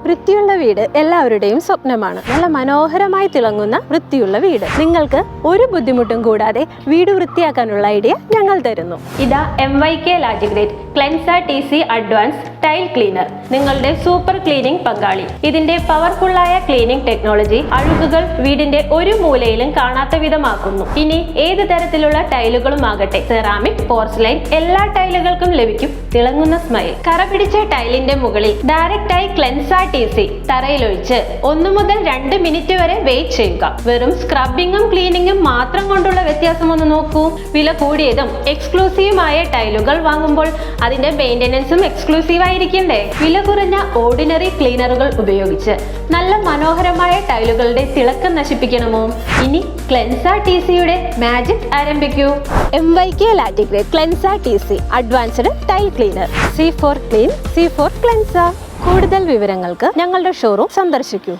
വൃത്തിയുള്ള വീട് എല്ലാവരുടെയും സ്വപ്നമാണ്. നല്ല മനോഹരമായി തിളങ്ങുന്ന വൃത്തിയുള്ള വീട്. നിങ്ങൾക്ക് ഒരു ബുദ്ധിമുട്ടും കൂടാതെ വീട് വൃത്തിയാക്കാനുള്ള ഐഡിയ ഞങ്ങൾ തരുന്നു. ഇതാ MYK ലാജിഗ്രേറ്റ് ക്ലെൻസ TC അഡ്വാൻസ് ടൈൽ ക്ലീനർ, നിങ്ങളുടെ സൂപ്പർ ക്ലീനിംഗ് പങ്കാളി. ഇതിന്റെ പവർഫുള്ളായ ക്ലീനിംഗ് ടെക്നോളജി അഴുക്കുകൾ വീടിന്റെ ഒരു മൂലയിലും കാണാത്ത വിധമാക്കുന്നു. ഇനി ഏത് തരത്തിലുള്ള ടൈലുകളും ആകട്ടെ, സെറാമിക്, പോർസലൈൻ, എല്ലാ ടൈലുകൾക്കും ലഭിക്കും തിളങ്ങുന്ന സ്മൈൽ. കറ പിടിച്ച ടൈലിന്റെ മുകളിൽ ഡയറക്റ്റ് ആയി ക്ലെൻസ TC തറയിലൊഴിച്ച് 1 മുതൽ 2 മിനിറ്റ് വരെ വെയിറ്റ് ചെയ്യുക. വെറും സ്ക്രബിങ്ങും ക്ലീനിങ്ങും മാത്രം കൊണ്ടുള്ള വ്യത്യാസം ഒന്ന് നോക്കൂ. വില കൂടിയതും എക്സ്ക്ലൂസീവുമായ ടൈലുകൾ വാങ്ങുമ്പോൾ അതിന്റെ മെയിൻ്റെനൻസും എക്സ്ക്ലൂസീവ് ആയിരിക്കണ്ടേ? വില കുറഞ്ഞ ഓർഡിനറി ക്ലീനറുകൾ ഉപയോഗിച്ച് നല്ല മനോഹരമായ ടൈലുകളുടെ തിളക്കം നശിപ്പിക്കണമോ? ഇനി ക്ലെൻസ TCയുടെ മാജിക് ആരംഭിക്കൂ. MYK ലാറ്റിഗ്രേറ്റ് Clensa TC advanced tile cleaner. C for clean, C for Clensa. കൂടുതൽ വിവരങ്ങൾക്ക് ഞങ്ങളുടെ ഷോറൂം സന്ദർശിക്കൂ.